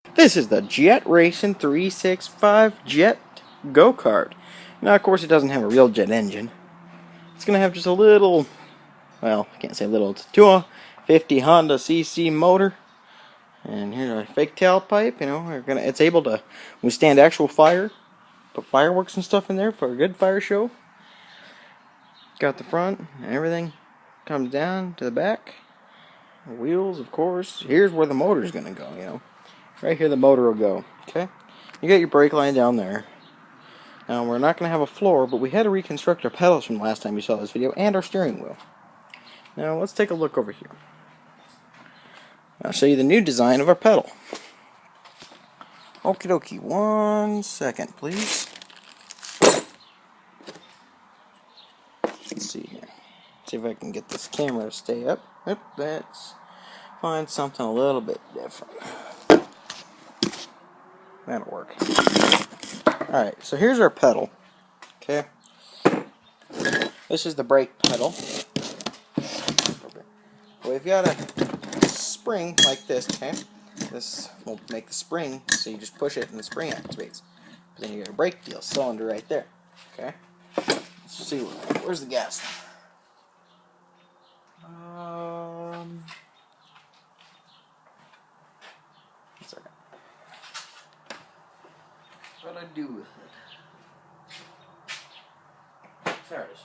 This is the Jet Racing 365 Jet Go Kart. Now, of course, it doesn't have a real jet engine. It's going to have just a little, well, I can't say little, it's a 250 Honda CC motor. And here's our fake tailpipe, it's able to withstand actual fire. Put fireworks and stuff in there for a good fire show. Got the front and everything comes down to the back. The wheels, of course. Here's where the motor's going to go, Right here the motor will go, okay? You got your brake line down there. Now, we're not going to have a floor, but we had to reconstruct our pedals from the last time you saw this video, and our steering wheel. Now, let's take a look over here. I'll show you the new design of our pedal. Okie dokie, 1 second, please. Let's see here. See if I can get this camera to stay up. Yep, let's find something a little bit different. That'll work. Alright, so here's our pedal. Okay. This is the brake pedal. We've got a spring like this, okay? This will make the spring, so you just push it and the spring activates. But then you got a brake deal cylinder right there. Okay? Let's see, where's the gas? One second. What do I do with it? There it is.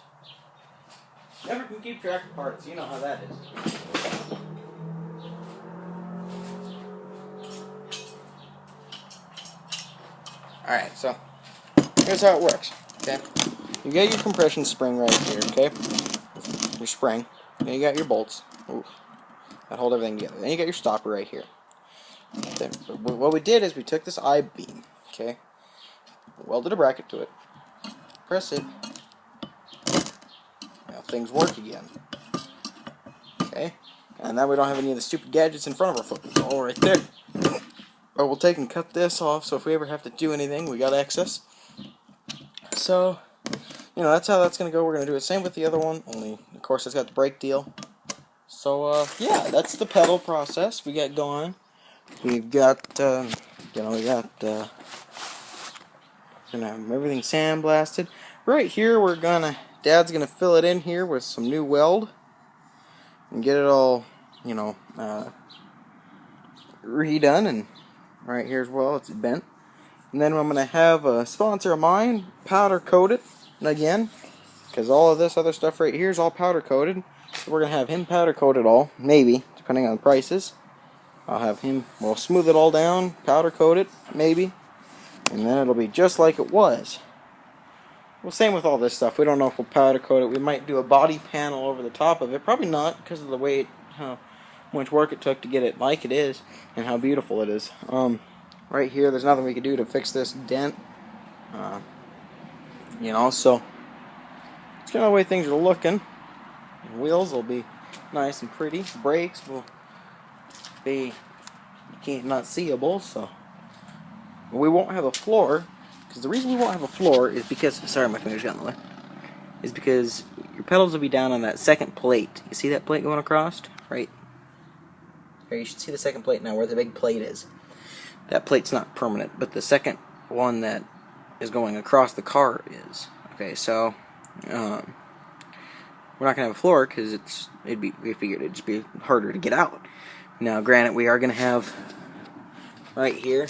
Never can keep track of parts, you know how that is. Alright, so here's how it works, okay? You got your compression spring right here, okay? Your spring. Then you got your bolts. Ooh, that hold everything together. Then you got your stopper right here. Then what we did is we took this I-beam, okay? Welded a bracket to it. Press it. Now things work again. Okay? And now we don't have any of the stupid gadgets in front of our foot. It's all right there. But we'll take and cut this off, so if we ever have to do anything, we got access. So, that's how that's going to go. We're going to do it same with the other one, only, of course, it's got the brake deal. So, yeah, that's the pedal process we got going. We've got, gonna have everything sandblasted. Right here, Dad's gonna fill it in here with some new weld and get it all, redone. And right here as well, it's bent. And then I'm gonna have a sponsor of mine powder coat it again, because all of this other stuff right here is all powder coated. So we're gonna have him powder coat it all, maybe, depending on the prices. I'll have him, we'll smooth it all down, powder coat it, maybe, and then it'll be just like it was. Well, same with all this stuff. We don't know if we'll powder coat it. We might do a body panel over the top of it. Probably not, because of the way how much work it took to get it like it is, and how beautiful it is. Right here, there's nothing we could do to fix this dent. So it's kind of the way things are looking. The wheels will be nice and pretty. The brakes will be not seeable, so we won't have a floor. Because the reason we won't have a floor is because, sorry, my fingers got in the way, is because your pedals will be down on that second plate. You see that plate going across? Right there, you should see the second plate now, where the big plate is. That plate's not permanent, but the second one that is going across the car is. Okay, so we're not gonna have a floor because we figured it'd just be harder to get out. Now, granted, we are gonna have right here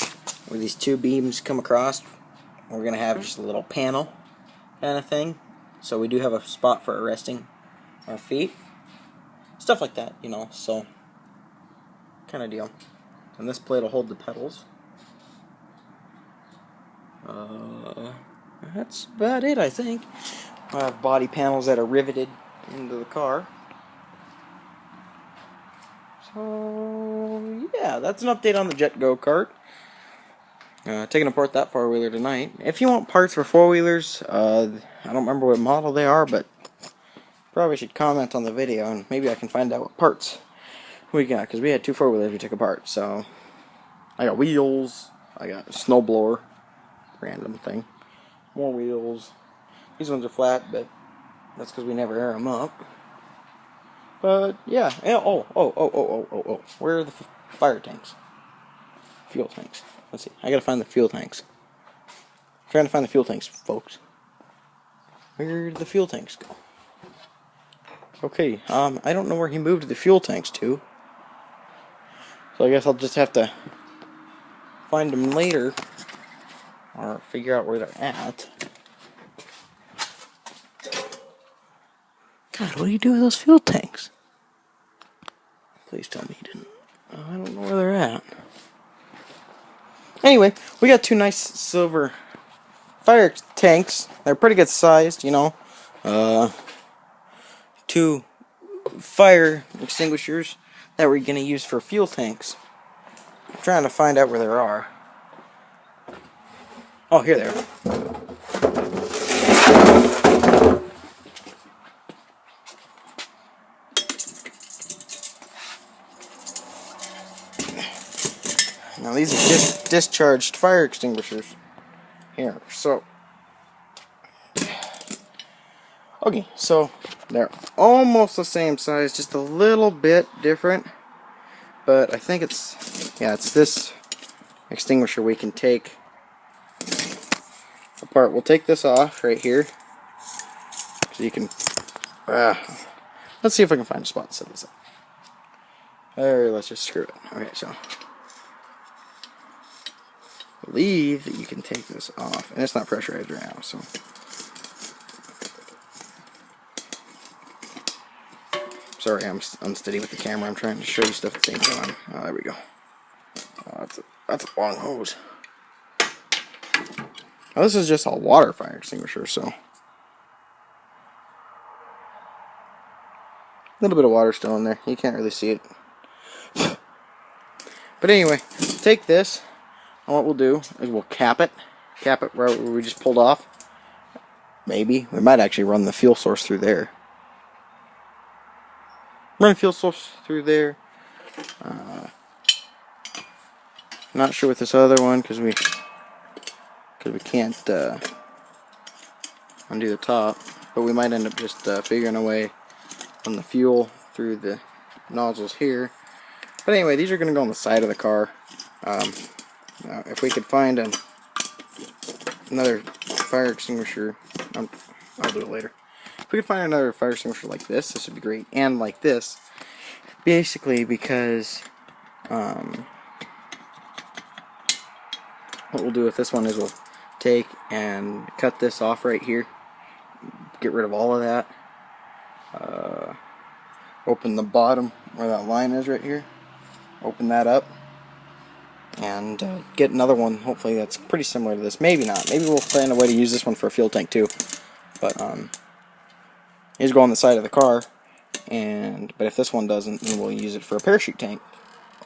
where these two beams come across. We're gonna have just a little panel kind of thing, so we do have a spot for resting our feet, stuff like that, so kind of deal. And this plate will hold the pedals. That's about it, I think. I have body panels that are riveted into the car. So, yeah, that's an update on the Jet Go Kart. Taking apart that four-wheeler tonight. If you want parts for four-wheelers, I don't remember what model they are, but probably should comment on the video, and maybe I can find out what parts we got, because we had two four-wheelers we took apart. So I got wheels, I got a snowblower, random thing, more wheels. These ones are flat, but that's because we never air them up. But yeah, where are the fire tanks? Fuel tanks. Let's see. I gotta find the fuel tanks. I'm trying to find the fuel tanks, folks. Where did the fuel tanks go? Okay, I don't know where he moved the fuel tanks to. So I guess I'll just have to find them later. Or figure out where they're at. God, what do you do with those fuel tanks? Please tell me you didn't. Oh, I don't know where they're at. Anyway, we got 2 nice silver fire tanks. They're pretty good sized, you know. 2 fire extinguishers that we're going to use for fuel tanks. I'm trying to find out where they are. Oh, here they are. Now these are discharged fire extinguishers. Here, so okay, so they're almost the same size, just a little bit different. But I think it's this extinguisher we can take apart. We'll take this off right here, so you can. Let's see if I can find a spot to set this up. Let's just screw it. Okay, so. I believe that you can take this off, and it's not pressurized right now, so. Sorry, I'm unsteady with the camera. I'm trying to show you stuff at the same time. Oh, there we go. Oh, that's a long hose. Now, this is just a water fire extinguisher, so. A little bit of water still in there. You can't really see it. But anyway, take this. And what we'll do is we'll cap it where we just pulled off. Maybe. We might actually run the fuel source through there. Run the fuel source through there. Not sure with this other one because we can't undo the top. But we might end up just figuring a way on the fuel through the nozzles here. But anyway, these are going to go on the side of the car. Now, if we could find another fire extinguisher, I'll do it later. If we could find another fire extinguisher like this would be great. And like this, basically because what we'll do with this one is we'll take and cut this off right here, get rid of all of that, open the bottom where that line is right here, open that up, and get another one, hopefully that's pretty similar to this. Maybe not. Maybe we'll find a way to use this one for a fuel tank too. But these go on the side of the car, but if this one doesn't, then we'll use it for a parachute tank.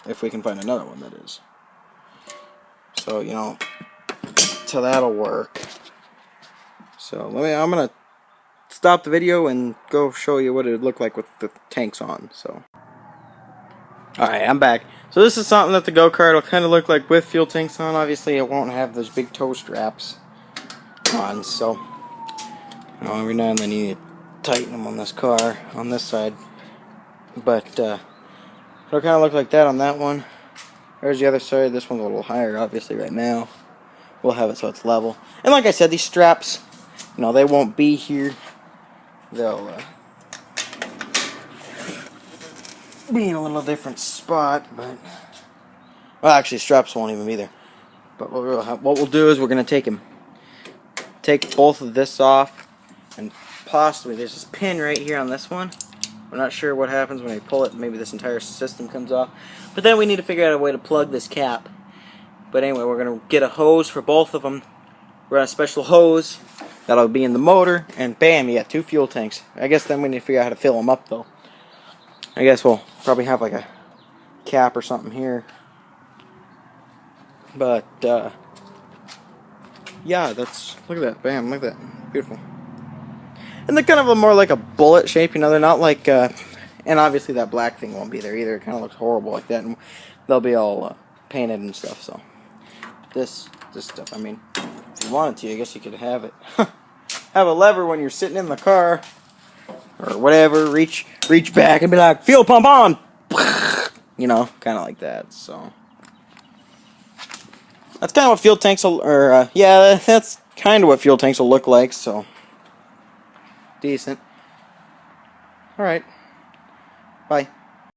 If we can find another one, that is. So, you know, so that'll work. So I'm gonna stop the video and go show you what it would look like with the tanks on. So. Alright, I'm back. So this is something that the go-kart will kind of look like with fuel tanks on. Obviously it won't have those big toe straps on, so you know, every now and then you need to tighten them on this car, on this side. But it'll kind of look like that on that one. There's the other side. This one's a little higher, obviously, right now. We'll have it so it's level. And like I said, these straps, you know, they won't be here. They'll be in a little different spot, but well, actually, straps won't even be there. But what we'll do is we're gonna take both of this off, and possibly there's this pin right here on this one. We're not sure what happens when we pull it. Maybe this entire system comes off. But then we need to figure out a way to plug this cap. But anyway, we're gonna get a hose for both of them. We're on a special hose that'll be in the motor, and bam, you got 2 fuel tanks. I guess then we need to figure out how to fill them up though. I guess we'll probably have like a cap or something here. But yeah, look at that, bam, look at that, beautiful. And they're kind of more like a bullet shape, you know. They're not like and obviously that black thing won't be there either. It kind of looks horrible like that, and they'll be all painted and stuff. So this stuff, I mean, if you wanted to, I guess you could have it. Have a lever when you're sitting in the car or whatever, reach back and be like, fuel pump on, you know, kind of like that. So that's kind of what fuel tanks will, yeah, that's kind of what fuel tanks will look like, so decent. Alright. Bye.